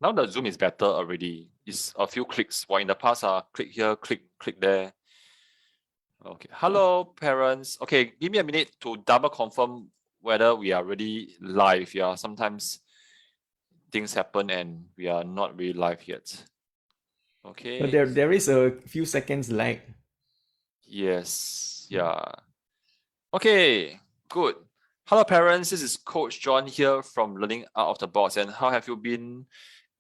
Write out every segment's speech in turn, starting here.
Now the Zoom is better already. It's a few clicks. While in the past, click here, click there. Okay. Hello, parents. Okay, give me a minute to double confirm whether we are really live. Yeah, sometimes things happen and we are not really live yet. Okay. So there is a few seconds lag. Yes. Yeah. Okay. Good. Hello, parents. This is Coach John here from Learning Out of the Box. And how have you been?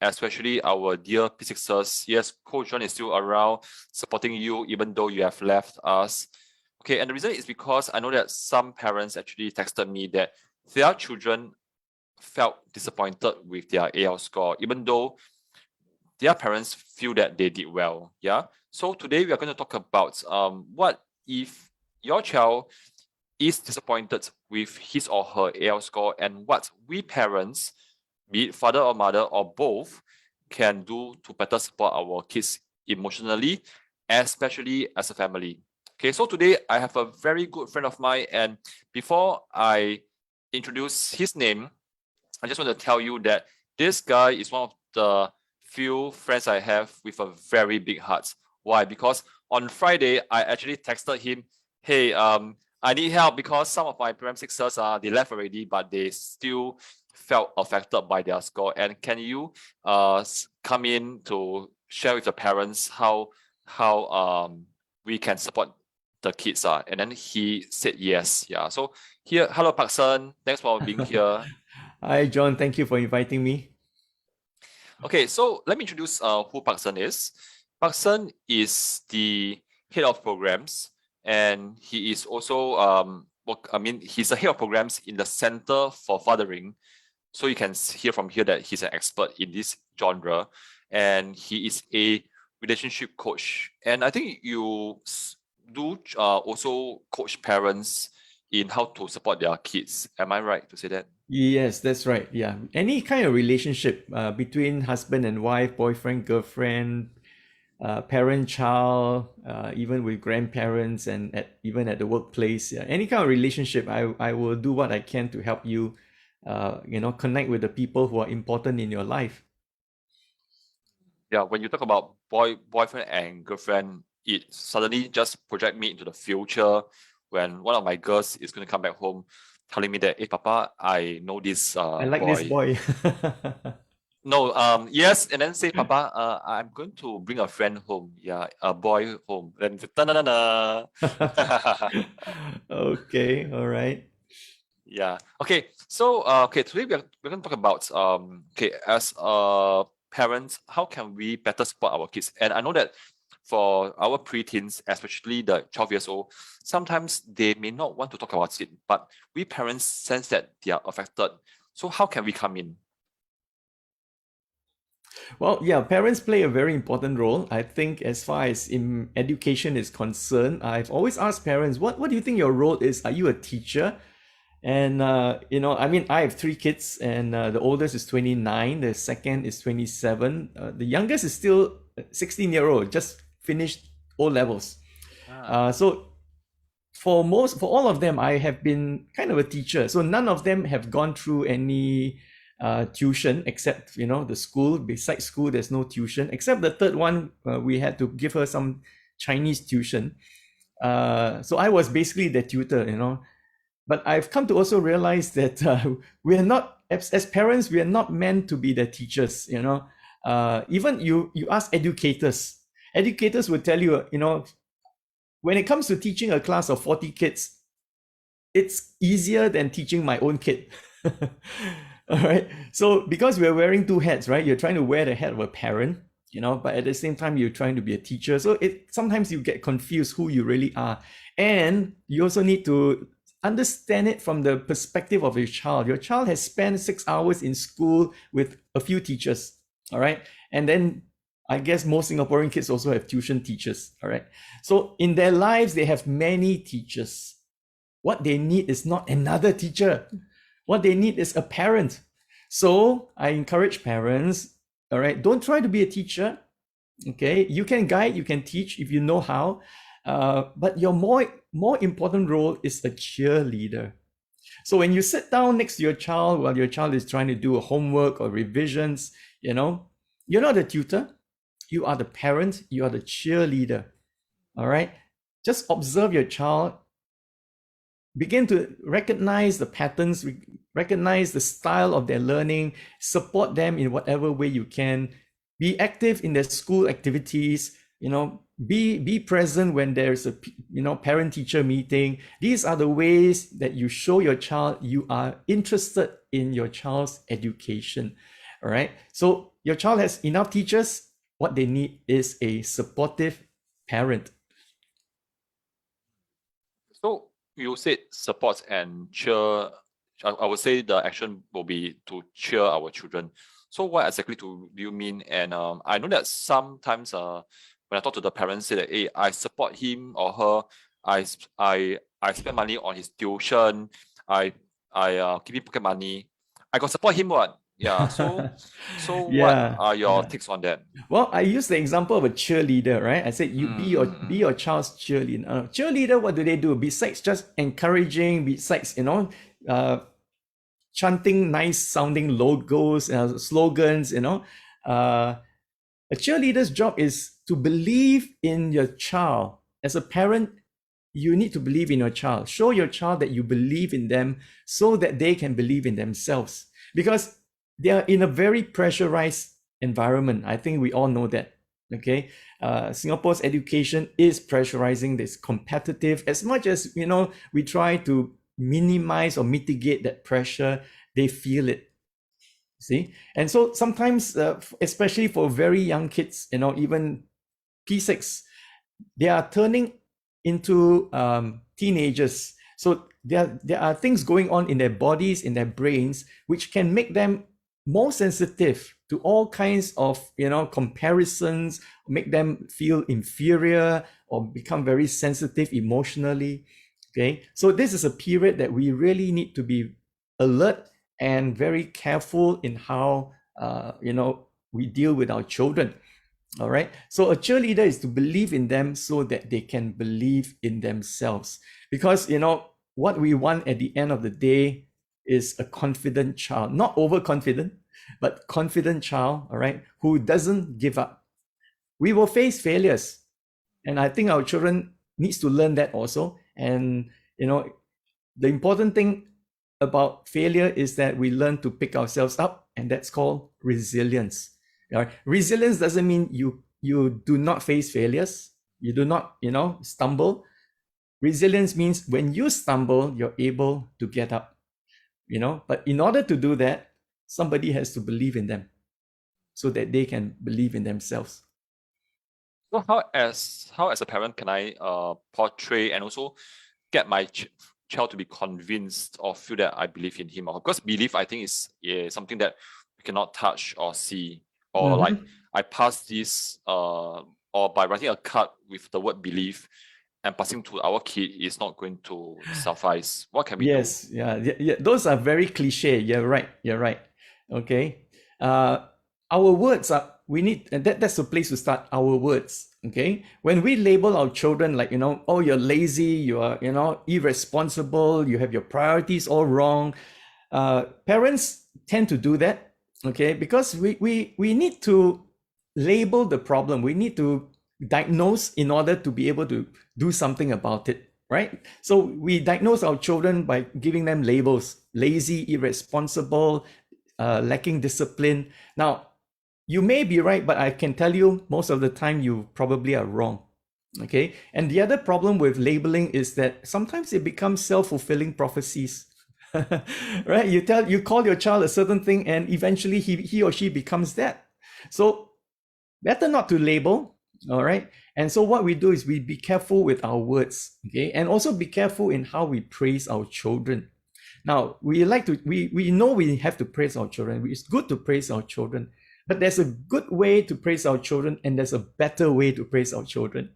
Especially our dear P6ers. Yes, Coach John is still around supporting you even though you have left us. Okay, and the reason is because I know that some parents actually texted me that their children felt disappointed with their AL score, even though their parents feel that they did well. Yeah. So today we are going to talk about what if your child is disappointed with his or her AL score, and what we parents, be it father or mother or both, can do to better support our kids emotionally, especially as a family. Okay, so today I have a very good friend of mine, and before I introduce his name, I just want to tell you that this guy is one of the few friends I have with a very big heart. Why? Because on Friday, I actually texted him, hey, I need help because some of my Prem Sixers, they left already, but they still felt affected by their score. And can you come in to share with the parents how we can support the kids? And then he said yes. Yeah. So here, hello Parksen. Thanks for being here. Hi, John. Thank you for inviting me. Okay, so let me introduce who Parksen is. Parksen is the head of programs, and he is also he's the head of programs in the Center for Fathering. So you can hear from here that he's an expert in this genre, and he is a relationship coach. And I think you do also coach parents in how to support their kids. Am I right to say that? Yes, that's right. Yeah. Any kind of relationship between husband and wife, boyfriend, girlfriend, parent, child, even with grandparents and even at the workplace. Yeah. Any kind of relationship, I will do what I can to help you, connect with the people who are important in your life. Yeah, when you talk about boyfriend and girlfriend, it suddenly just project me into the future when one of my girls is going to come back home telling me that, hey, Papa, I know this I like this boy. boy. No, yes, and then say, Papa, I'm going to bring a friend home. Yeah, a boy home. Then Okay, all right. yeah. Okay. So today we're going to talk about as parents, how can we better support our kids? And I know that for our preteens, especially the 12 years old, sometimes they may not want to talk about it, but we parents sense that they are affected. So how can we come in? Well, yeah, parents play a very important role. I think as far as in education is concerned, I've always asked parents, what do you think your role is? Are you a teacher? And I have three kids, and the oldest is 29, the second is 27, the youngest is still 16-year-old, just finished O levels. So for all of them, I have been kind of a teacher. So none of them have gone through any tuition except the school. Besides school, there's no tuition except the third one. We had to give her some Chinese tuition. So I was basically the tutor. But I've come to also realize that we are not, as parents, we are not meant to be the teachers. Even you ask educators. Educators will tell you, when it comes to teaching a class of 40 kids, it's easier than teaching my own kid. All right. So because we're wearing two hats, right? You're trying to wear the hat of a parent, but at the same time, you're trying to be a teacher. So sometimes you get confused who you really are. And you also need to understand it from the perspective of your child. Your child has spent 6 hours in school with a few teachers. All right. And then I guess most Singaporean kids also have tuition teachers. All right. So in their lives, they have many teachers. What they need is not another teacher. What they need is a parent. So I encourage parents, all right, don't try to be a teacher. Okay. You can guide, you can teach if you know how. But you're more more important role is a cheerleader. So when you sit down next to your child while your child is trying to do a homework or revisions, you're not the tutor, you are the parent, you are the cheerleader. All right. Just observe your child, begin to recognize the patterns, recognize the style of their learning, support them in whatever way you can, be active in their school activities, be present when there's a parent teacher meeting. These are the ways that you show your child you are interested in your child's education. All right. So your child has enough teachers. What they need is a supportive parent. So you said support and cheer. I would say the action will be to cheer our children. So what exactly do you mean? And I know that sometimes when I talk to the parents, say that, hey, I support him or her. I spend money on his tuition. I give him pocket money. I got support him what? Yeah. So Yeah, what are your yeah. takes on that? Well, I use the example of a cheerleader, right? I said you be your child's cheerleader. Cheerleader, what do they do? Besides just encouraging, besides chanting nice sounding logos, slogans, a cheerleader's job is to believe in your child. As a parent, you need to believe in your child. Show your child that you believe in them so that they can believe in themselves. Because they are in a very pressurized environment. I think we all know that. Okay. Singapore's education is pressurizing, this competitive. As much as we try to minimize or mitigate that pressure, they feel it. See, and so sometimes, especially for very young kids, even P6, they are turning into teenagers. So there are things going on in their bodies, in their brains, which can make them more sensitive to all kinds of comparisons, make them feel inferior or become very sensitive emotionally. Okay, so this is a period that we really need to be alert and very careful in how we deal with our children. All right. So a cheerleader is to believe in them so that they can believe in themselves. Because what we want at the end of the day is a confident child, not overconfident, but confident child, all right, who doesn't give up. We will face failures. And I think our children needs to learn that also. And the important thing about failure is that we learn to pick ourselves up, and that's called resilience. Right? Resilience doesn't mean you do not face failures, you do not stumble. Resilience means when you stumble, you're able to get up. But in order to do that, somebody has to believe in them so that they can believe in themselves. So how as a parent can I portray and also get my child to be convinced or feel that I believe in him? Or because belief, I think, is something that we cannot touch or see, or like I pass this or by writing a card with the word belief and passing to our kid is not going to suffice. What can we do? Yes, yeah. Those are very cliche. You're right. Okay. Our words are, we need, and that's the place to start. Our words. Okay. When we label our children like, oh, you're lazy, you are, irresponsible, you have your priorities all wrong. Parents tend to do that. Okay. Because we need to label the problem. We need to diagnose in order to be able to do something about it, right? So we diagnose our children by giving them labels: lazy, irresponsible, lacking discipline. Now, you may be right, but I can tell you most of the time you probably are wrong. Okay. And the other problem with labeling is that sometimes it becomes self-fulfilling prophecies. Right? You call your child a certain thing, and eventually he or she becomes that. So better not to label. All right. And so what we do is we be careful with our words. Okay. And also be careful in how we praise our children. Now, we know we have to praise our children. It's good to praise our children, but there's a good way to praise our children, and there's a better way to praise our children.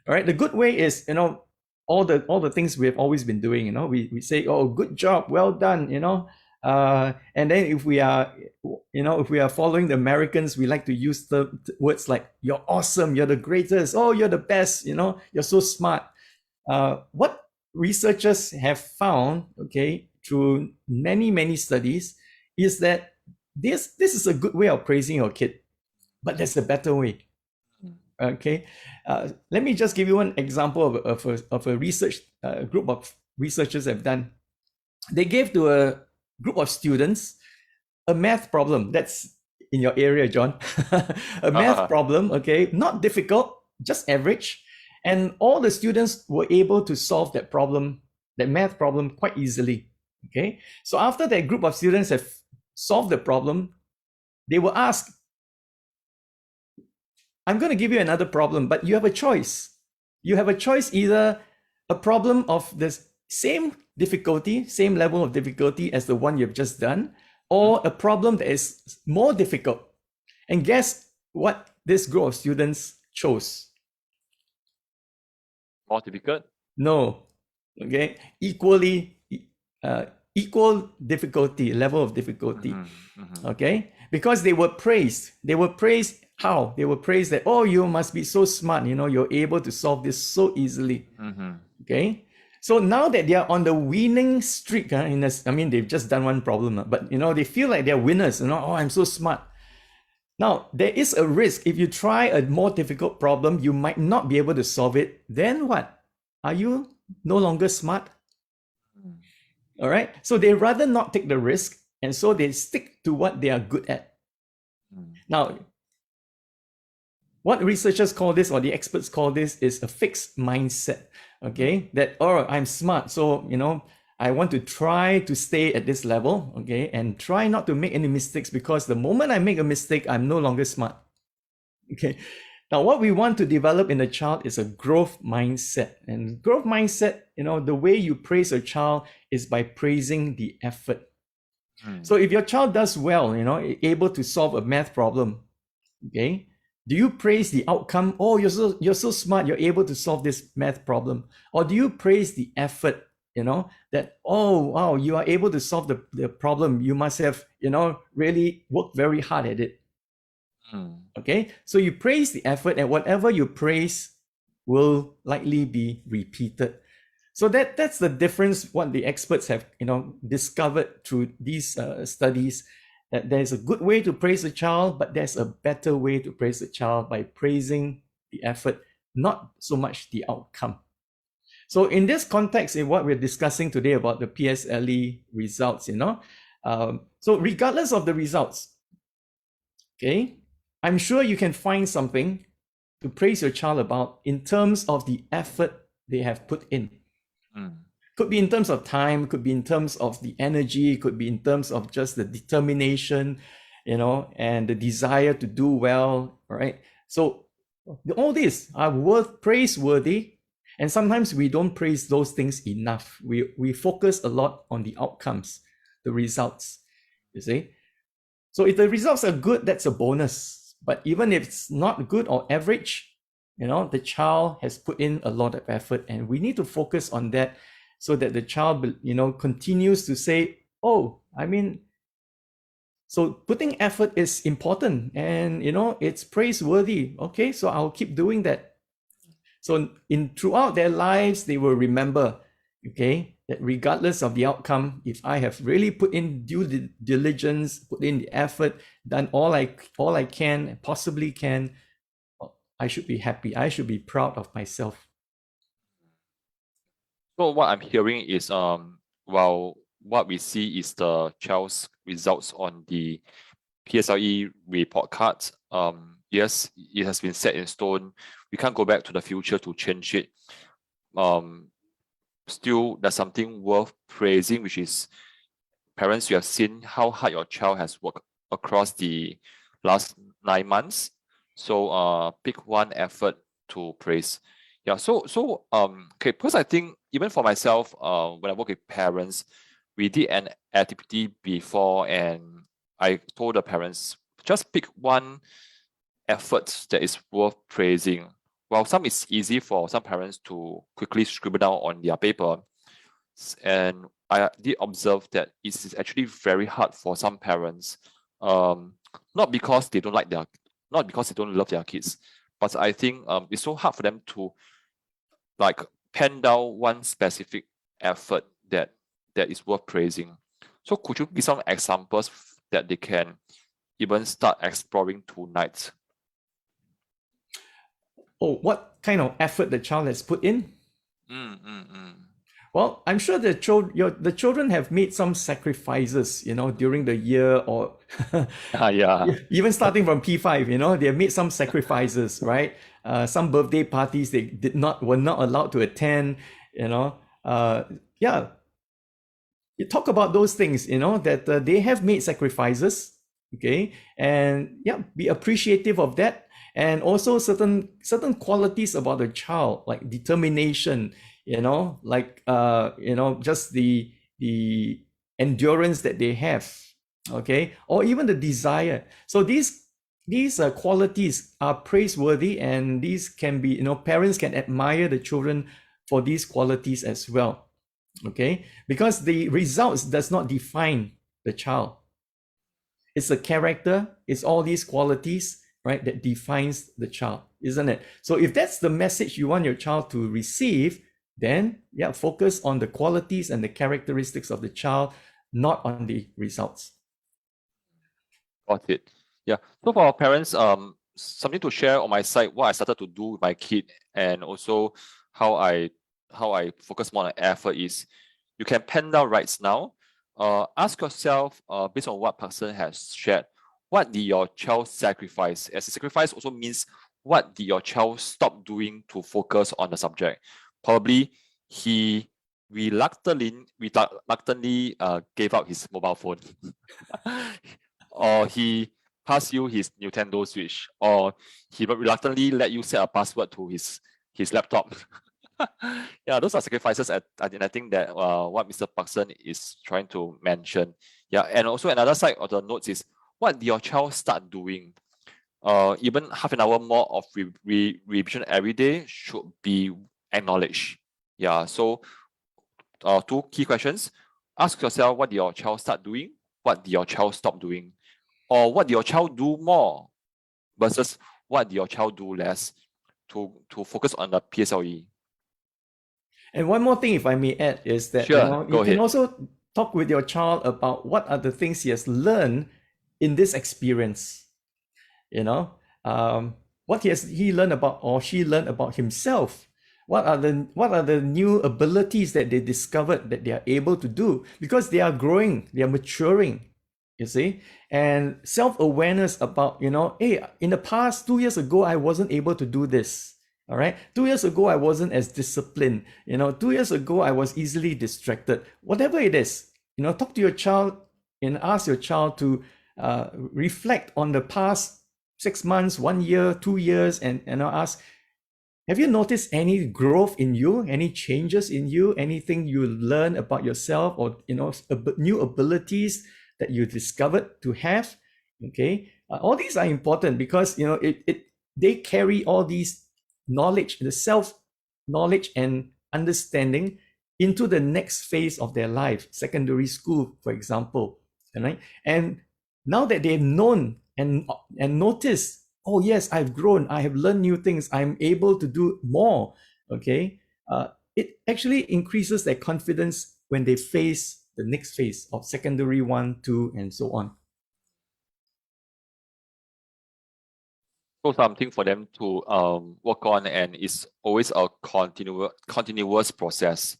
All right. The good way is, all the things we have always been doing. We say, oh, good job, well done. And then if we are following the Americans, we like to use the words like, you're awesome, you're the greatest, oh, you're the best, you're so smart. what researchers have found, okay, through many studies, is that this is a good way of praising your kid, but there's a better way. Okay, let me just give you one example of a research group of researchers have done. They gave to a group of students a math problem. That's in your area, John. A math problem, okay, not difficult, just average. And all the students were able to solve that problem, that math problem, quite easily. Okay, so after that group of students have solved the problem, they were asked, I'm going to give you another problem, but you have a choice. You have a choice, either a problem of the same difficulty, same level of difficulty as the one you've just done, or a problem that is more difficult. And guess what this group of students chose? More difficult? No. Okay. Equal difficulty, level of difficulty. Okay. Because they were praised. They were praised how? They were praised that, oh, you must be so smart, you're able to solve this so easily. Okay. So now that they are on the winning streak, they've just done one problem, but they feel like they're winners, oh, I'm so smart. Now, there is a risk. If you try a more difficult problem, you might not be able to solve it. Then what? Are you no longer smart? All right. So they rather not take the risk, and so they stick to what they are good at. Now, what researchers call this, or the experts call this, is a fixed mindset. Okay, that, oh, I'm smart, so I want to try to stay at this level, okay, and try not to make any mistakes, because the moment I make a mistake, I'm no longer smart. Okay, now what we want to develop in a child is a growth mindset. And growth mindset, the way you praise a child is by praising the effort. So if your child does well, able to solve a math problem, okay, do you praise the outcome? Oh, you're so smart, you're able to solve this math problem. Or do you praise the effort, that, oh, wow, you are able to solve the problem. You must have, really worked very hard at it. Okay, so you praise the effort, and whatever you praise will likely be repeated. So that's the difference, what the experts have, discovered through these studies, that there's a good way to praise a child, but there's a better way to praise a child by praising the effort, not so much the outcome. So in this context, in what we're discussing today about the PSLE results, so regardless of the results, okay, I'm sure you can find something to praise your child about in terms of the effort they have put in. Could be in terms of time, could be in terms of the energy, could be in terms of just the determination, and the desire to do well, right? So all these are praiseworthy, and sometimes we don't praise those things enough. We focus a lot on the outcomes, the results, you see. So if the results are good, that's a bonus. But even if it's not good or average, the child has put in a lot of effort, and we need to focus on that, so that the child, continues to say, oh, so putting effort is important, and, it's praiseworthy. Okay, so I'll keep doing that. So throughout their lives, they will remember, okay, that regardless of the outcome, if I have really put in due diligence, put in the effort, done all I can, possibly can, I should be happy. I should be proud of myself. So what I'm hearing is, while what we see is the child's results on the PSLE report card, yes, it has been set in stone. We can't go back to the future to change it. Still, there's something worth praising, which is, parents, you have seen how hard your child has worked across the last 9 months. So pick one effort to praise. Yeah, okay, because I think even for myself, when I work with parents, we did an activity before, and I told the parents, just pick one effort that is worth praising. While some is easy for some parents to quickly scribble down on their paper, and I did observe that it is actually very hard for some parents, not because they don't love their kids, but I think it's so hard for them to pen down one specific effort that is worth praising. So could you give some examples that they can even start exploring tonight? Oh, what kind of effort the child has put in? Well, I'm sure the children have made some sacrifices, during the year, or Yeah. even starting from P5, they have made some sacrifices, right? Some birthday parties they were not allowed to attend, yeah. You talk about those things, that they have made sacrifices, okay, and yeah, be appreciative of that, and also certain qualities about the child, like determination, like just the endurance that they have, okay, or even the desire. So these qualities are praiseworthy, and these can be, parents can admire the children for these qualities as well. Okay, because the results does not define the child. It's the character, it's all these qualities, right, that defines the child, isn't it? So if that's the message you want your child to receive, then yeah, focus on the qualities and the characteristics of the child, not on the results. Got it. Yeah. So for our parents, something to share on my side, what I started to do with my kid, and also how I focus more on effort is, you can pen down right now. Ask yourself, based on what Parksen has shared, what did your child sacrifice? As a sacrifice also means, what did your child stop doing to focus on the subject? Probably he reluctantly gave out his mobile phone. Or he passed you his Nintendo Switch, or he reluctantly let you set a password to his laptop. Yeah, those are sacrifices. I think that what Mr. Parksen is trying to mention. Yeah, and also another side of the notes is, what did your child start doing? Even half an hour more of revision every day should be acknowledged. Yeah, so two key questions. Ask yourself, what did your child start doing? What did your child stop doing? Or what did your child do more versus what did your child do less, to focus on the PSLE. And one more thing, if I may add, is that Sure, you go can ahead. also talk with your child about what are the things he has learned in this experience. What he learned about, or she learned about himself. What are the new abilities that they discovered that they are able to do, because they are growing, they are maturing, you see. And self-awareness about, hey, in the past 2 years ago I wasn't able to do this. All right, 2 years ago I wasn't as disciplined. 2 years ago I was easily distracted. Whatever it is, talk to your child and ask your child to reflect on the past 6 months, 1 year, 2 years, and ask, have you noticed any growth in you, any changes in you, anything you learn about yourself, or new abilities that you discovered to have? Okay, all these are important, because they carry all these knowledge, the self knowledge and understanding, into the next phase of their life, secondary school, for example. Right? And now that they've known and noticed, oh yes, I've grown, I have learned new things, I'm able to do more. Okay, it actually increases their confidence when they face the next phase of secondary 1, 2, and so on. So something for them to work on, and it's always a continuous process.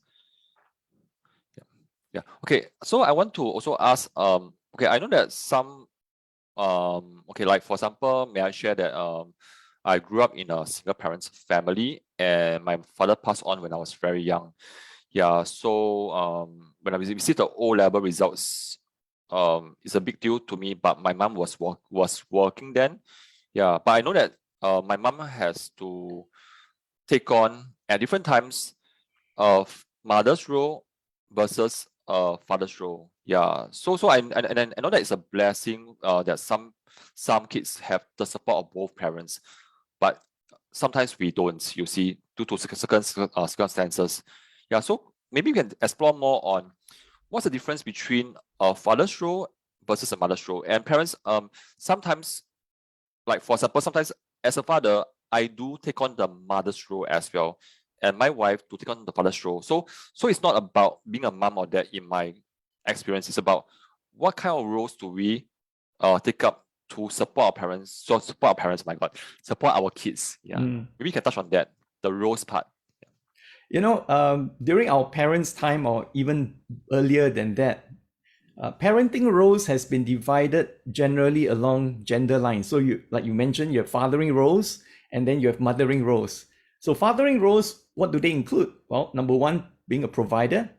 Yeah. Okay. So I want to also ask, okay, I know that some okay, like for example, may I share that I grew up in a single parents family, and my father passed on when I was very young. Yeah, so when I received the O-level results, it's a big deal to me, but my mom was working then. Yeah, but I know that my mom has to take on at different times of mother's role versus father's role. Yeah, so I know that it's a blessing that some kids have the support of both parents, but sometimes we don't, you see, due to circumstances. Yeah, so maybe we can explore more on what's the difference between a father's role versus a mother's role. And parents, sometimes, like for example, sometimes as a father, I do take on the mother's role as well. and my wife to take on the father's role. So it's not about being a mom or dad in my experience. It's about what kind of roles do we take up to support our parents. So support our parents, my God, support our kids. Yeah, maybe you can touch on that, the roles part. You know, during our parents' time, or even earlier than that, parenting roles has been divided generally along gender lines. So you, like you mentioned, you have fathering roles and then you have mothering roles. So fathering roles, what do they include? Well, number one, being a provider,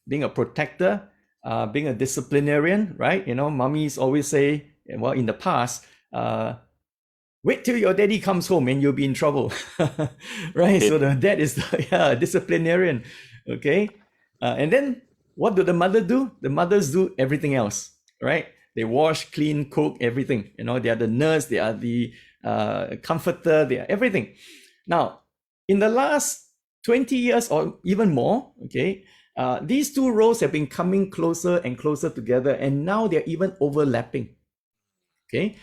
being a protector, being a disciplinarian, right? You know, mummies always say, well, in the past, wait till your daddy comes home and you'll be in trouble, right? So the dad is the disciplinarian, okay? And then what do the mother do? The mothers do everything else, right? They wash, clean, cook, everything. You know, they are the nurse, they are the comforter, they are everything. Now, in the last 20 years or even more, okay, these two roles have been coming closer and closer together, and now they're even overlapping. Okay,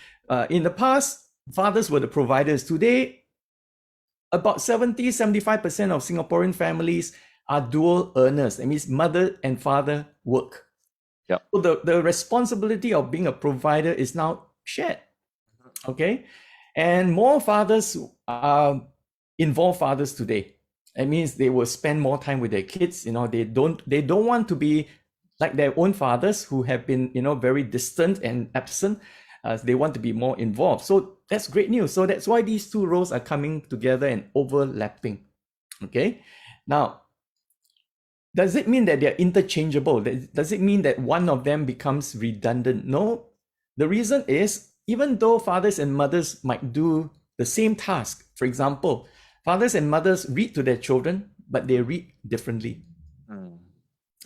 in the past, fathers were the providers. Today, about 75% of Singaporean families are dual earners. That means mother and father work. Yeah. So the responsibility of being a provider is now shared. Okay, and more fathers are involved fathers today. It means they will spend more time with their kids. You know, they don't want to be like their own fathers who have been, you know, very distant and absent. They want to be more involved. So that's great news. So that's why these two roles are coming together and overlapping. Okay. Now, does it mean that they're interchangeable? Does it mean that one of them becomes redundant? No. The reason is, even though fathers and mothers might do the same task, for example, fathers and mothers read to their children, but they read differently.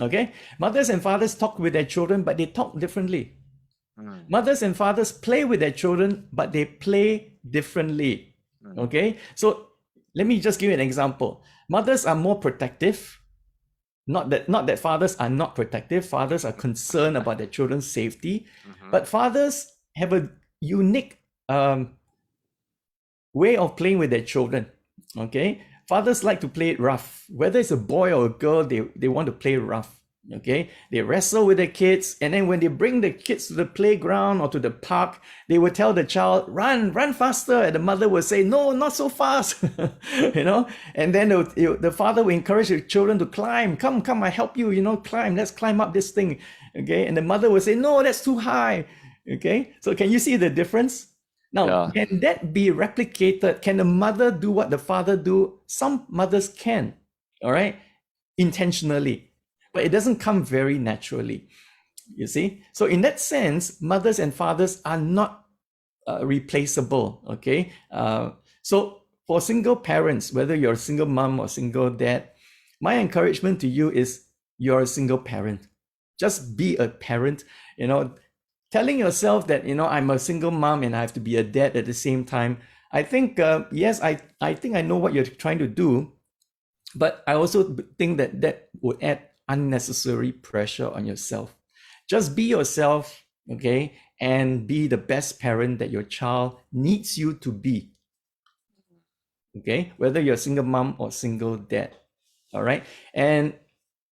Okay? Mothers and fathers talk with their children, but they talk differently. Mothers and fathers play with their children, but they play differently. Okay? So let me just give you an example. Mothers are more protective. Not that fathers are not protective. Fathers are concerned about their children's safety. But fathers have a unique way of playing with their children. Okay? Fathers like to play it rough. Whether it's a boy or a girl, they want to play rough. Okay, they wrestle with their kids, and then when they bring the kids to the playground or to the park, they will tell the child, run faster, and the mother will say, no, not so fast. You know, and then the father will encourage the children to climb. Come, I help you, you know, climb, let's climb up this thing. Okay, and the mother will say, no, that's too high. Okay, so can you see the difference? Now, can that be replicated? Can the mother do what the father do? Some mothers can, all right, intentionally. But it doesn't come very naturally, you see? So in that sense, mothers and fathers are not replaceable, okay? So for single parents, whether you're a single mom or single dad, my encouragement to you is you're a single parent. Just be a parent, you know, telling yourself that, you know, I'm a single mom and I have to be a dad at the same time. I think, yes, I think I know what you're trying to do, but I also think that would add unnecessary pressure on yourself. Just be yourself, okay, and be the best parent that your child needs you to be. Okay, whether you're a single mom or single dad. All right, and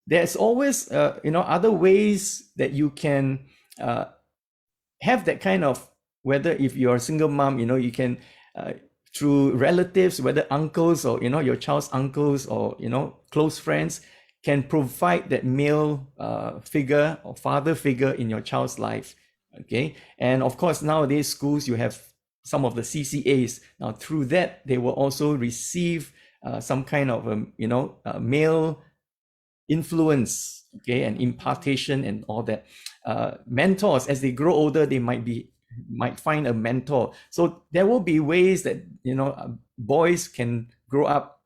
there's always other ways that you can have that kind of, whether if you're a single mom, you know, you can through relatives, whether uncles or, you know, your child's uncles or, you know, close friends, can provide that male figure or father figure in your child's life. Okay, and of course nowadays schools, you have some of the CCAs. Now through that they will also receive some kind of male influence, okay, and impartation and all that. Mentors, as they grow older, they might find a mentor. So there will be ways that, you know, boys can grow up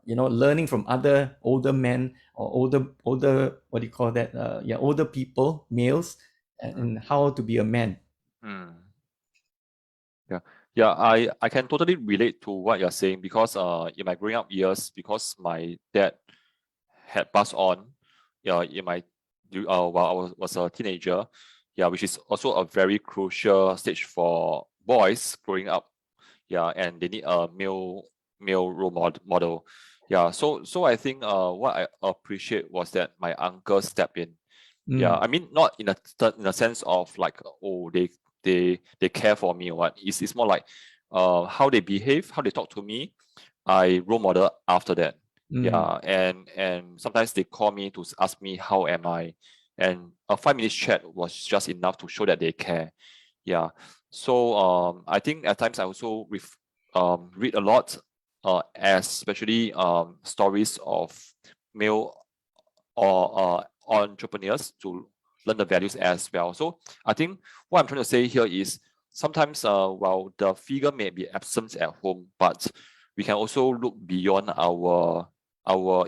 learning from other older men or older what do you call that, older people, males, and how to be a man. I can totally relate to what you're saying, because in my growing up years, because my dad had passed on in my while I was a teenager, which is also a very crucial stage for boys growing up, and they need a male role model. Yeah, so I think what I appreciate was that my uncle stepped in. Yeah, I mean not in a sense of like, oh, they care for me or what. It's more like how they behave, how they talk to me. I role model after that. Yeah, and sometimes they call me to ask me how am I, and a 5 minute chat was just enough to show that they care. Yeah, so I think at times I also read a lot, especially stories of male or entrepreneurs to learn the values as well. So I think what I'm trying to say here is sometimes while the figure may be absent at home, but we can also look beyond our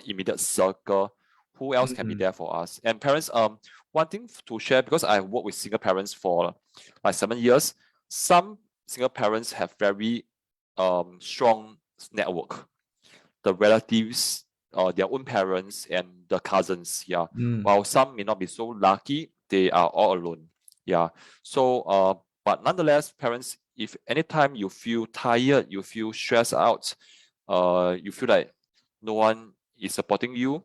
immediate circle. Who else can be there for us? And parents, one thing to share, because I've worked with single parents for like 7 years. Some single parents have very strong network. The relatives, their own parents and the cousins. Yeah. While some may not be so lucky, they are all alone. Yeah. So but nonetheless, parents, if anytime you feel tired, you feel stressed out, you feel like no one is supporting you,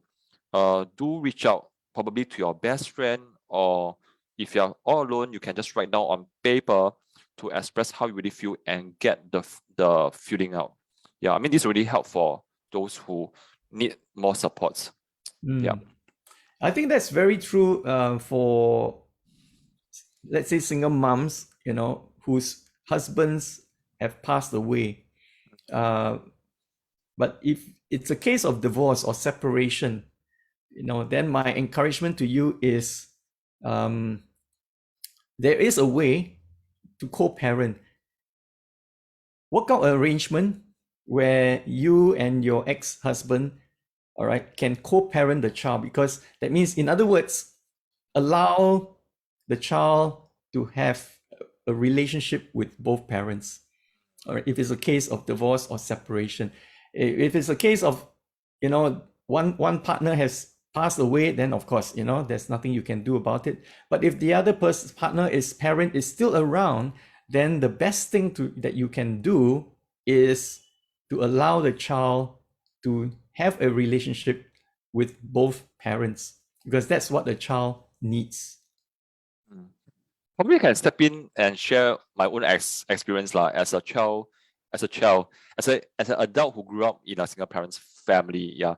do reach out probably to your best friend, or if you're all alone, you can just write down on paper to express how you really feel and get the feeling out. Yeah, I mean this really help for those who need more support. Yeah. I think that's very true for, let's say, single moms, whose husbands have passed away. But if it's a case of divorce or separation, then my encouragement to you is, there is a way to co-parent. Work out an arrangement where you and your ex-husband, all right, can co-parent the child, because that means, in other words, allow the child to have a relationship with both parents. All right, if it's a case of divorce or separation. If it's a case of, one partner has passed away, then of course, there's nothing you can do about it. But if the other person's parent is still around, then the best thing that you can do is to allow the child to have a relationship with both parents, because that's what the child needs. Probably I can step in and share my own experience as an adult who grew up in a single parents family. Yeah.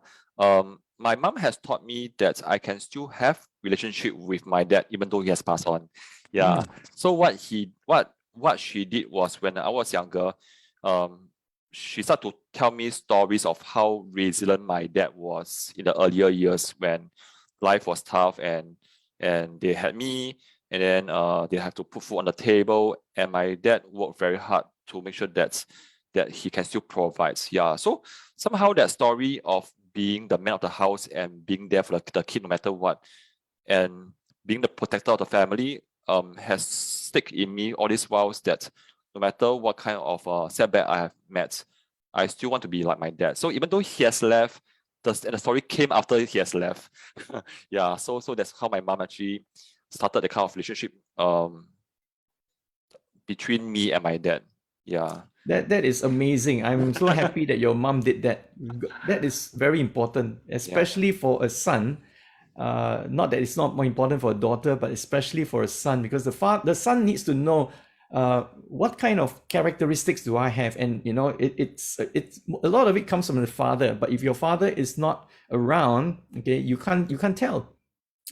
My mom has taught me that I can still have relationship with my dad even though he has passed on. Yeah. So what she did was, when I was younger, she started to tell me stories of how resilient my dad was in the earlier years when life was tough, and they had me, and then they have to put food on the table, and my dad worked very hard to make sure that he can still provide. Yeah, so somehow that story of being the man of the house and being there for the kid no matter what, and being the protector of the family, has stick in me all these whiles, that no matter what kind of setback I have met, I still want to be like my dad. So even though he has left, the story came after he has left. Yeah, so that's how my mom actually started the kind of relationship between me and my dad. Yeah. That is amazing. I'm so happy that your mom did that. That is very important, especially for a son. Not that it's not more important for a daughter, but especially for a son, because the son needs to know what kind of characteristics do I have, and it's a lot of it comes from the father. But if your father is not around, okay, you can't tell.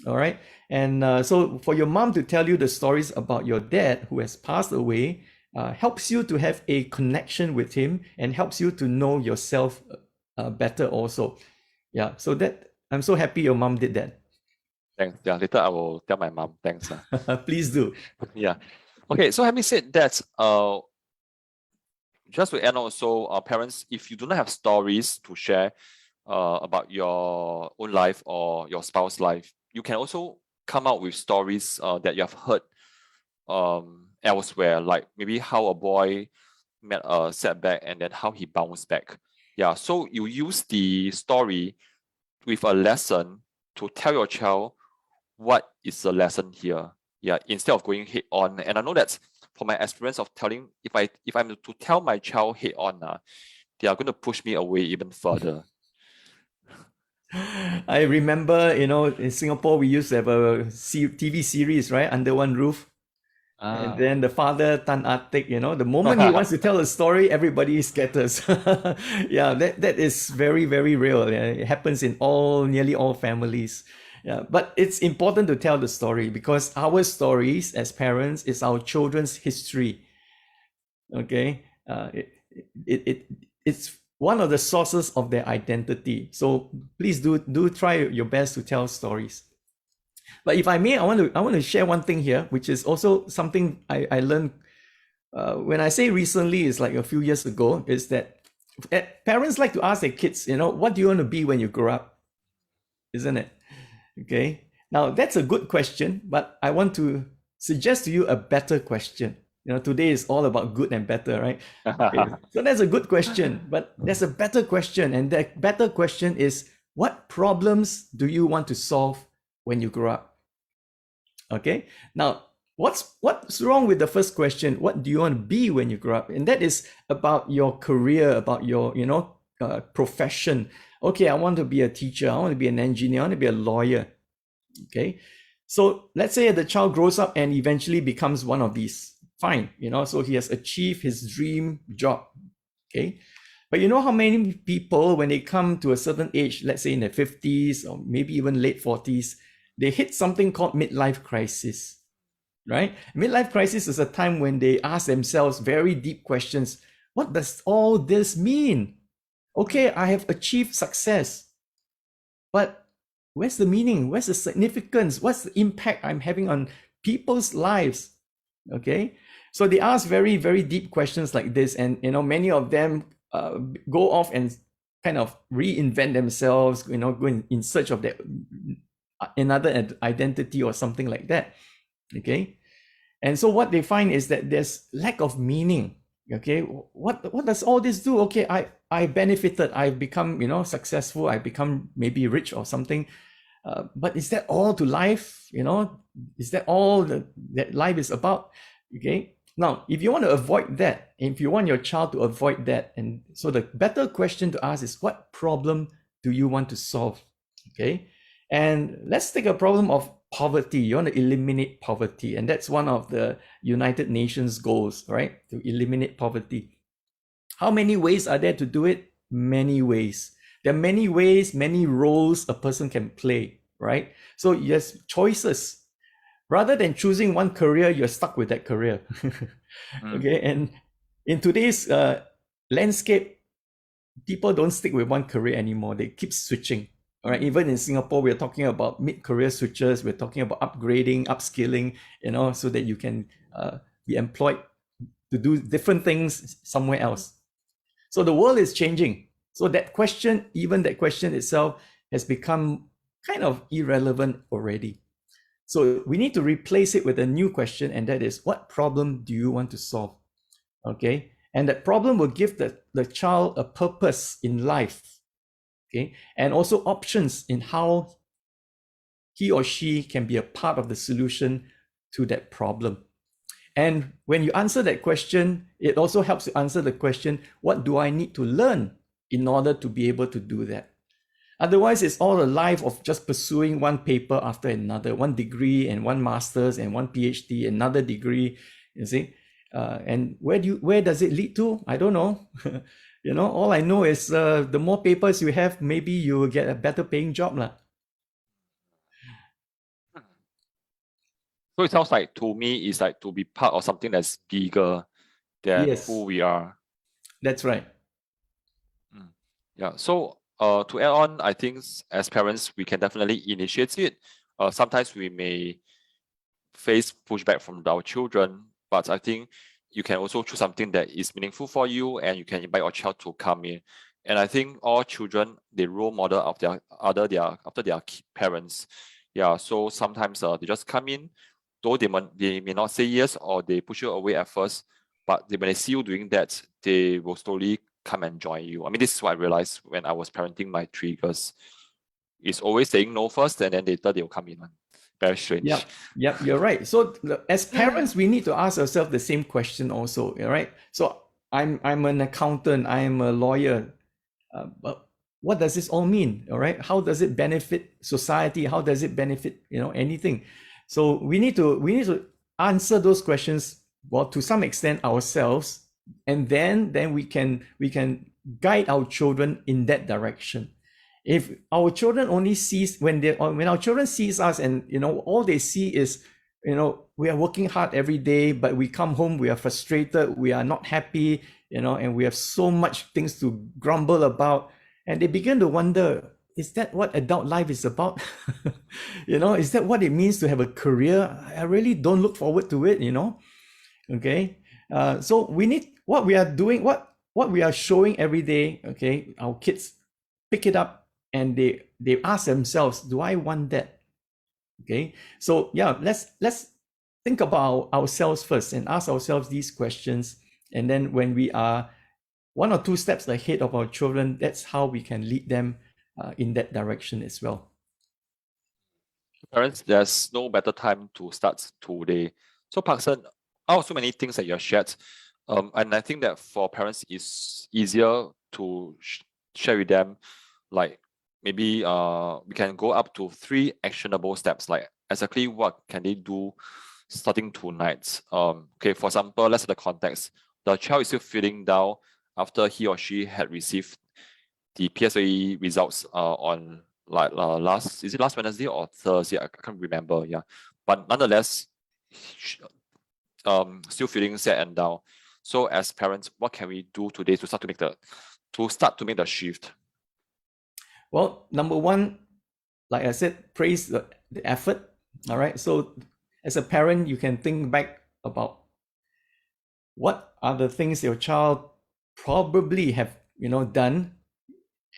All right, and so for your mom to tell you the stories about your dad who has passed away, helps you to have a connection with him and helps you to know yourself better also. Yeah, so that I'm so happy your mom did that. Thanks. Yeah, later I will tell my mom. Thanks. Please do. Yeah. Okay, so having said that, just to end also, parents, if you do not have stories to share about your own life or your spouse's life, you can also come out with stories that you have heard elsewhere, like maybe how a boy met a setback and then how he bounced back. Yeah, so you use the story with a lesson to tell your child what is the lesson here. Yeah, instead of going head on. And I know that from my experience of telling, if I'm to tell my child head on, they are going to push me away even further. I remember, in Singapore, we used to have a TV series, right, Under One Roof. And Ah. then the father, Tan Atik, the moment he wants to tell a story, everybody scatters. Yeah, that is very, very real. Yeah. It happens in nearly all families. Yeah, but it's important to tell the story because our stories as parents is our children's history. Okay, it's one of the sources of their identity. So please do try your best to tell stories. But if I may, I want to share one thing here, which is also something I learned when I say recently, it's like a few years ago, is that parents like to ask their kids, what do you want to be when you grow up? Isn't it? Okay. Now that's a good question, but I want to suggest to you a better question. Today is all about good and better, right? Okay. So that's a good question, but there's a better question, and that better question is, what problems do you want to solve when you grow up? Okay. Now, what's wrong with the first question? What do you want to be when you grow up? And that is about your career, about your profession. Okay, I want to be a teacher. I want to be an engineer. I want to be a lawyer. Okay. So let's say the child grows up and eventually becomes one of these. Fine. So he has achieved his dream job. Okay. But you know how many people, when they come to a certain age, let's say in their 50s or maybe even late 40s, they hit something called midlife crisis, right? Midlife crisis is a time when they ask themselves very deep questions. What does all this mean? Okay, I have achieved success, but where's the meaning? Where's the significance? What's the impact I'm having on people's lives? Okay, so they ask very, very deep questions like this, and many of them go off and kind of reinvent themselves, go in search of their another identity or something like that. Okay, and so what they find is that there's lack of meaning. Okay, what does all this do? Okay, I benefited, I've become successful, I become maybe rich or something, but is that all to life? Is that all that life is about? Okay, now if you want to avoid that, if you want your child to avoid that, and so the better question to ask is, what problem do you want to solve? Okay, and let's take a problem of poverty. You want to eliminate poverty, and that's one of the United Nations goals, right? To eliminate poverty. How many ways are there to do it? Many ways. There are many ways, many roles a person can play, right? So yes, choices. Rather than choosing one career, you're stuck with that career. Okay, and in today's landscape, people don't stick with one career anymore. They keep switching. All right. Even in Singapore, we're talking about mid-career switches. We're talking about upgrading, upskilling, so that you can be employed to do different things somewhere else. So the world is changing. So that question, even that question itself, has become kind of irrelevant already. So we need to replace it with a new question, and that is, what problem do you want to solve? Okay. And that problem will give the child a purpose in life. Okay. And also options in how he or she can be a part of the solution to that problem. And when you answer that question, it also helps to answer the question, what do I need to learn in order to be able to do that? Otherwise, it's all a life of just pursuing one paper after another, one degree and one master's and one PhD, another degree, you see. And where does it lead to? I don't know. All I know is the more papers you have, maybe you will get a better paying job lah. So it sounds like, to me, it's like to be part of something that's bigger than Yes, who we are. that's right. Yeah. So to add on, I think as parents, we can definitely initiate it. Sometimes we may face pushback from our children, but I think you can also choose something that is meaningful for you, and you can invite your child to come in. And I think all children, they role model of after their parents. Yeah. So sometimes they just come in, though they may not say yes, or they push you away at first, but when they see you doing that, they will slowly come and join you. I mean, this is what I realized when I was parenting my 3 girls. It's always saying no first, and then later they'll come in. Very strange. Yep, you're right. So as parents, we need to ask ourselves the same question also, right? So I'm an accountant, I'm a lawyer, but what does this all mean? All right, how does it benefit society? How does it benefit anything? So we need to answer those questions, well, to some extent ourselves, and then we can guide our children in that direction. If our children only sees when our children sees us, and all they see is we are working hard every day, but we come home, we are frustrated, we are not happy, and we have so much things to grumble about, and they begin to wonder, is that what adult life is about? Is that what it means to have a career? I really don't look forward to it. Okay. So we need what we are doing, what we are showing every day. Okay, our kids pick it up and they ask themselves, do I want that? Okay, so yeah, let's think about ourselves first and ask ourselves these questions, and then when we are one or two steps ahead of our children, that's how we can lead them in that direction as well. Parents, there's no better time to start today. So Parksen, out of so many things that you have shared, and I think that for parents it's easier to share with them, like maybe we can go up to 3 actionable steps, like exactly what can they do starting tonight. Okay, for example, let's have the context. The child is still feeling down after he or she had received the PSLE results on last Wednesday or Thursday? I can't remember. Yeah, but nonetheless, still feeling sad and down. So as parents, what can we do today to start to make the shift? Well, number one, like I said, praise the effort. All right. So as a parent, you can think back about what are the things your child probably have done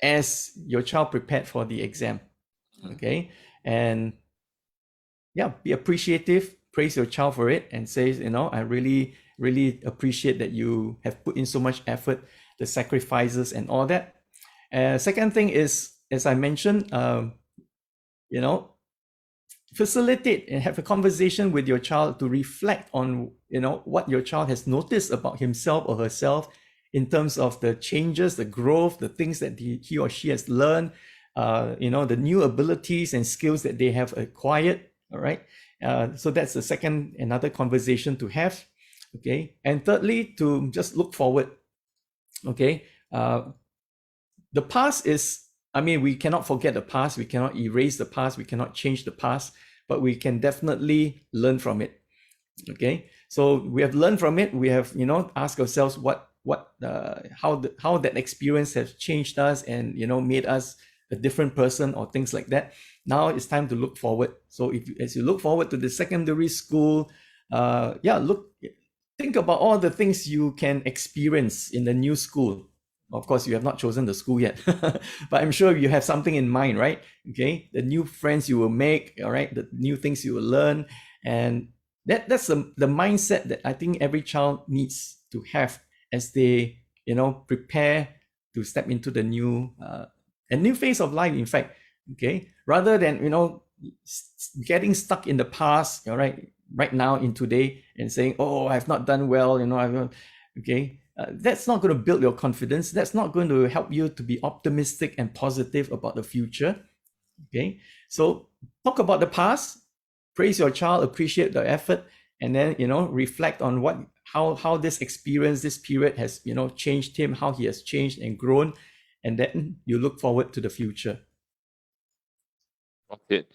as your child prepared for the exam. Okay. And yeah, be appreciative, praise your child for it, and say, I really, really appreciate that you have put in so much effort, the sacrifices and all that. Second thing is, as I mentioned, facilitate and have a conversation with your child to reflect on, what your child has noticed about himself or herself in terms of the changes, the growth, the things that he or she has learned, the new abilities and skills that they have acquired. All right. So that's another conversation to have. Okay. And thirdly, to just look forward. Okay. The past is, we cannot forget the past. We cannot erase the past. We cannot change the past, but we can definitely learn from it. Okay. So we have learned from it. We have, asked ourselves how that experience has changed us and, made us a different person or things like that. Now it's time to look forward. So as you look forward to the secondary school, think about all the things you can experience in the new school. Of course, you have not chosen the school yet, but I'm sure you have something in mind, right? Okay, the new friends you will make, all right, the new things you will learn, and that's the mindset that I think every child needs to have as they, prepare to step into the a new phase of life. In fact, okay, rather than getting stuck in the past, all right, right now in today and saying, oh, I've not done well, okay. That's not going to build your confidence. That's not going to help you to be optimistic and positive about the future. Okay, so talk about the past, praise your child, appreciate the effort, and then reflect on how this experience, this period has changed him, how he has changed and grown, and then you look forward to the future. Okay.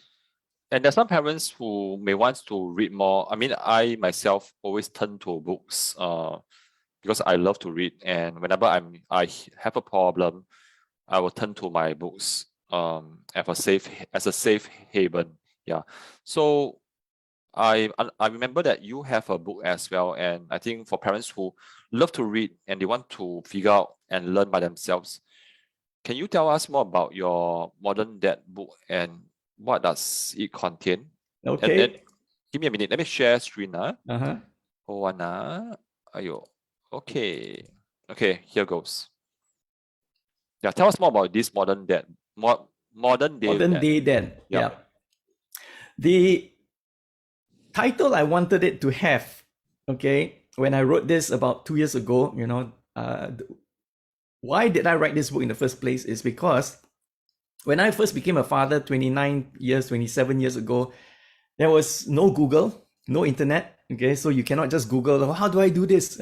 And there's some parents who may want to read more. I myself always turn to books because I love to read, and whenever I have a problem, I will turn to my books as a safe haven. Yeah. So I remember that you have a book as well, and I think for parents who love to read and they want to figure out and learn by themselves, can you tell us more about your Modern Dad book and what does it contain? Okay. And give me a minute. Let me share screen. Uh-huh. Ayo. Okay. Okay, here goes. Yeah, tell us more about this modern dad. Modern day dad. Yeah. The title I wanted it to have, okay, when I wrote this about 2 years ago, why did I write this book in the first place is because when I first became a father 27 years ago, there was no Google, no internet. Okay, so you cannot just Google, "Oh, how do I do this?"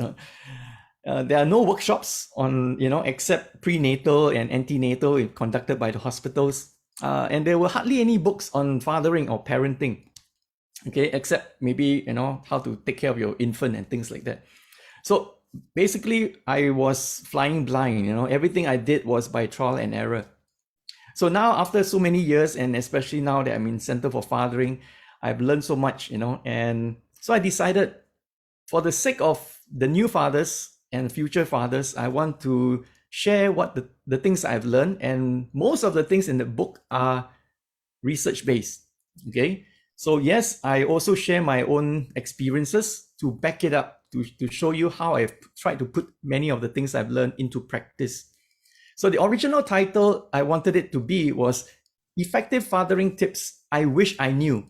There are no workshops on, except prenatal and antenatal conducted by the hospitals. And there were hardly any books on fathering or parenting, okay, except maybe, how to take care of your infant and things like that. So basically, I was flying blind, everything I did was by trial and error. So now, after so many years, and especially now that I'm in Center for Fathering, I've learned so much, and so I decided, for the sake of the new fathers and future fathers, I want to share what the things I've learned. And most of the things in the book are research-based, okay? So yes, I also share my own experiences to back it up, to show you how I've tried to put many of the things I've learned into practice. So the original title I wanted it to be was Effective Fathering Tips I Wish I Knew.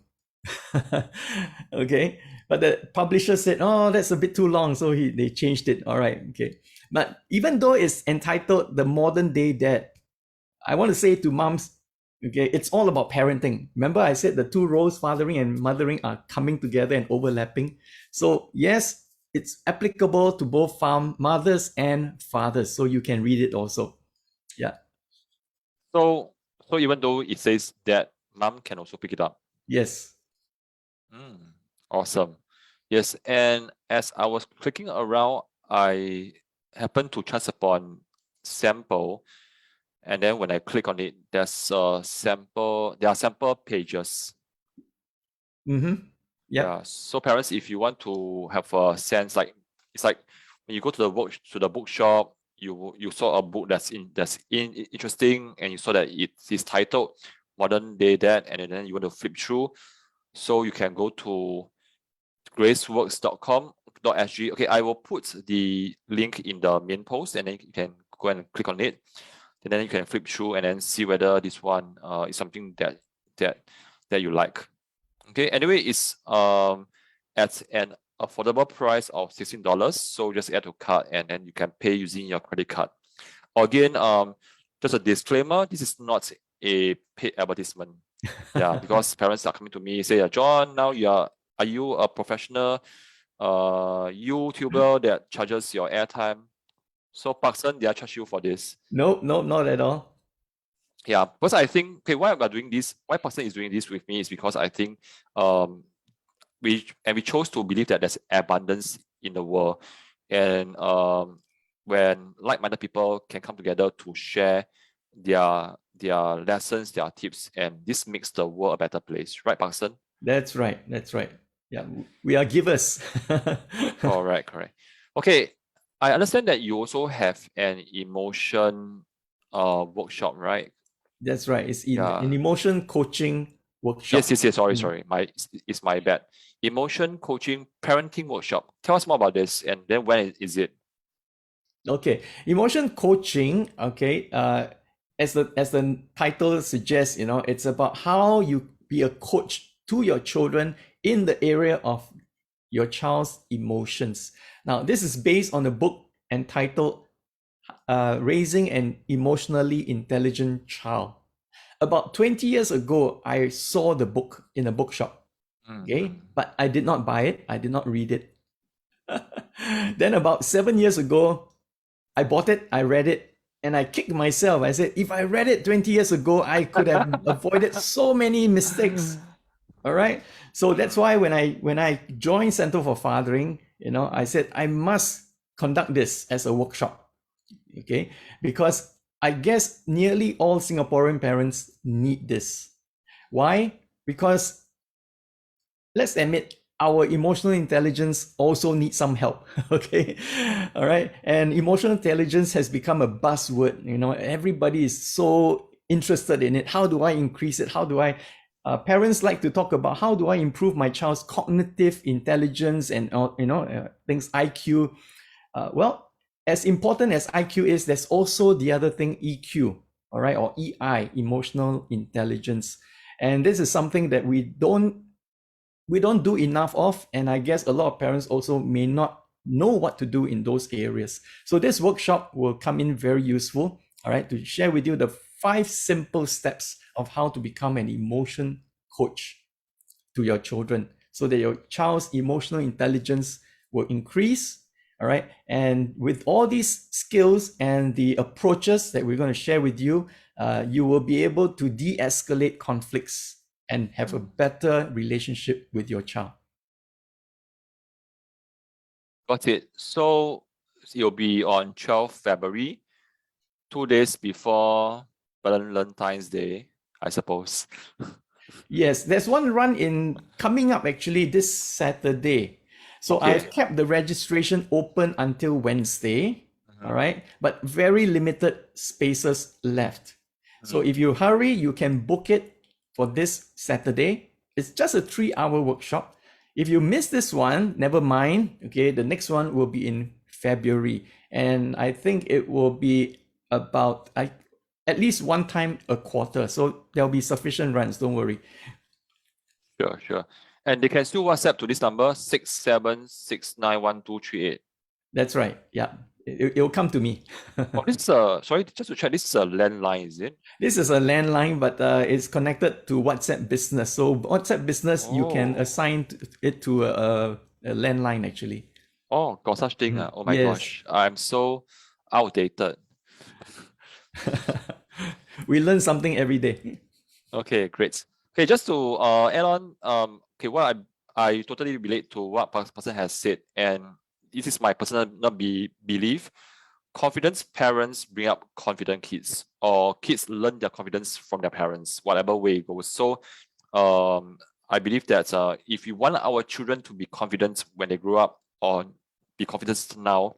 Okay, but the publisher said, "Oh, that's a bit too long," so they changed it. All right, okay. But even though it's entitled The Modern Day Dad, I want to say to moms, okay, it's all about parenting. Remember I said the two roles, fathering and mothering, are coming together and overlapping. So yes, it's applicable to both mothers and fathers, so you can read it also. Yeah. So even though it says that, mom can also pick it up. Yes. Awesome. Yes, and as I was clicking around, I happened to chance upon sample, and then when I click on it, there's a sample. There are sample pages. Yeah. So parents, if you want to have a sense, like it's like when you go to the bookshop, you saw a book that's interesting, and you saw that it is titled Modern Day Dad, and then you want to flip through. So you can go to graceworks.com.sg. Okay, I will put the link in the main post, and then you can go and click on it, and then you can flip through and then see whether this one is something that you like. Okay, anyway, it's at an affordable price of $16. So just add to cart, and then you can pay using your credit card. Again, just a disclaimer: this is not a paid advertisement. Yeah, because parents are coming to me say, "John, now are you a professional YouTuber that charges your airtime? So Parksen, did I charge you for this?" No, not at all. Yeah, because I think, okay, why Parksen is doing this with me is because I think we chose to believe that there's abundance in the world, and when like-minded people can come together to share their lessons, their tips, and this makes the world a better place, right, Parksen? That's right. Yeah, we are givers. Correct. Okay, I understand that you also have an emotion workshop, right? That's right. It's an emotion coaching workshop. Yes. Sorry. It's my bad. Emotion coaching parenting workshop. Tell us more about this, and then when is it? Okay, emotion coaching. Okay, as the title suggests, it's about how you be a coach to your children in the area of your child's emotions. Now, this is based on a book entitled Raising an Emotionally Intelligent Child. About 20 years ago, I saw the book in a bookshop. Okay, but I did not buy it. I did not read it. Then about 7 years ago, I bought it, I read it, and I kicked myself. I said, if I read it 20 years ago, I could have avoided so many mistakes. All right. So that's why when I joined Center for Fathering, I said I must conduct this as a workshop. Okay, because I guess nearly all Singaporean parents need this. Why? Because let's admit, our emotional intelligence also needs some help. Okay, all right. And emotional intelligence has become a buzzword. Everybody is so interested in it. How do I increase it? How do I? Parents like to talk about how do I improve my child's cognitive intelligence and things IQ. Well, as important as IQ is, there's also the other thing, EQ, all right, or EI, emotional intelligence. And this is something that we don't do enough of, and I guess a lot of parents also may not know what to do in those areas. So this workshop will come in very useful, all right, to share with you the 5 simple steps of how to become an emotion coach to your children so that your child's emotional intelligence will increase. All right. And with all these skills and the approaches that we're going to share with you, you will be able to de-escalate conflicts and have a better relationship with your child. Got it. So it'll be on 12th February, 2 days before Valentine's Day, I suppose. Yes, there's one run in coming up actually this Saturday. So Okay. I've kept the registration open until Wednesday. All right, but very limited spaces left. So if you hurry, you can book it for this Saturday. It's just a 3-hour workshop. If you miss this one, never mind. Okay, the next one will be in February, and I think it will be about at least one time a quarter. So there'll be sufficient runs. Don't worry. Sure. And they can still WhatsApp to this number 67691238. That's right. Yeah, it'll come to me. Oh, this is a, sorry, just to check, this is a landline, is it? This is a landline, but it's connected to WhatsApp Business. So WhatsApp Business, you can assign it to a landline actually. Oh, got such thing. Oh my Yes. gosh, I'm so outdated. We learn something every day. Okay, great. Okay, just to add on, okay, what I totally relate to what Parcsen has said, and this is my personal belief. Confident parents bring up confident kids, or kids learn their confidence from their parents, whatever way it goes. So, I believe that if we want our children to be confident when they grow up, or be confident now,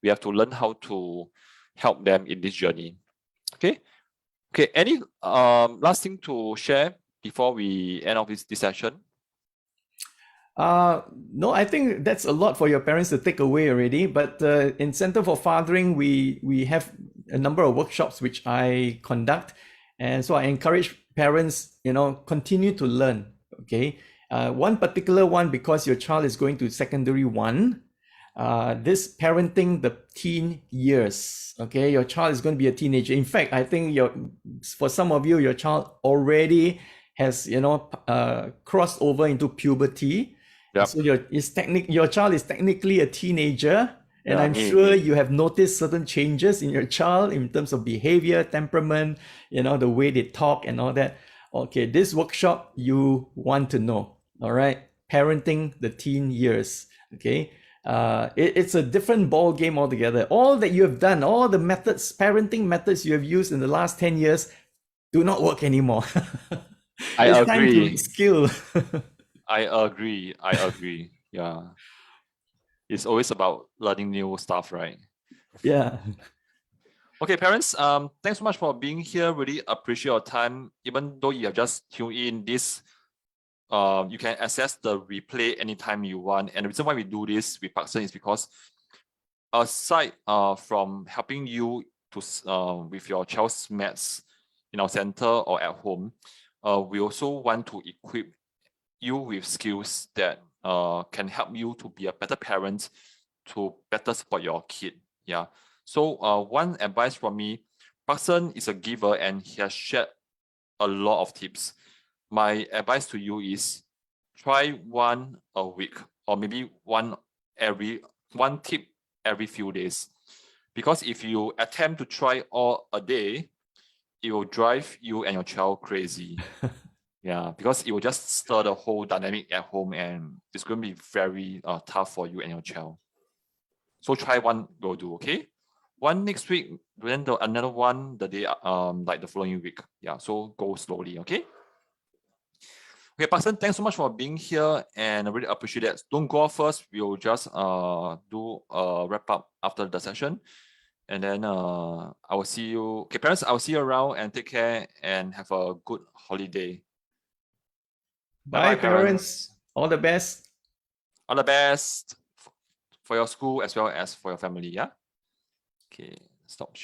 we have to learn how to help them in this journey. Okay. Any last thing to share before we end off this session? No, I think that's a lot for your parents to take away already. But in Center for Fathering, we have a number of workshops which I conduct, and so I encourage parents, continue to learn. Okay, one particular one, because your child is going to secondary 1. This parenting the teen years. Okay, your child is going to be a teenager. In fact, I think for some of you, your child already has crossed over into puberty. Yep. So your child is technically a teenager, and Yeah, I'm sure you have noticed certain changes in your child in terms of behavior, temperament, the way they talk and all that. Okay, this workshop you want to know. All right, parenting the teen years. Okay. It's a different ball game altogether. All that you have done, all the parenting methods you have used in the last 10 years do not work anymore. I It's agree. time to skill. I agree. Yeah. It's always about learning new stuff, right? Yeah. Okay, parents, thanks so much for being here. Really appreciate your time. Even though you have just tuned in this, you can access the replay anytime you want. And the reason why we do this with Parcsen is because aside from helping you to with your child's maths in our center or at home, we also want to equip you with skills that can help you to be a better parent, to better support your kid. Yeah. So one advice from me, Parcsen is a giver and he has shared a lot of tips. My advice to you is try one a week, or maybe one tip every few days. Because if you attempt to try all a day, it will drive you and your child crazy. Yeah, because it will just stir the whole dynamic at home, and it's going to be very tough for you and your child. So try one, go do, okay? One next week, then another one the day like the following week. Yeah, so go slowly, okay? Okay, Parcsen, thanks so much for being here, and I really appreciate that. Don't go off first. We'll just do a wrap up after the session, and then I will see you. Okay, parents, I will see you around, and take care and have a good holiday. Bye, parents. All the best. All the best for your school as well as for your family. Yeah. Okay. Stop.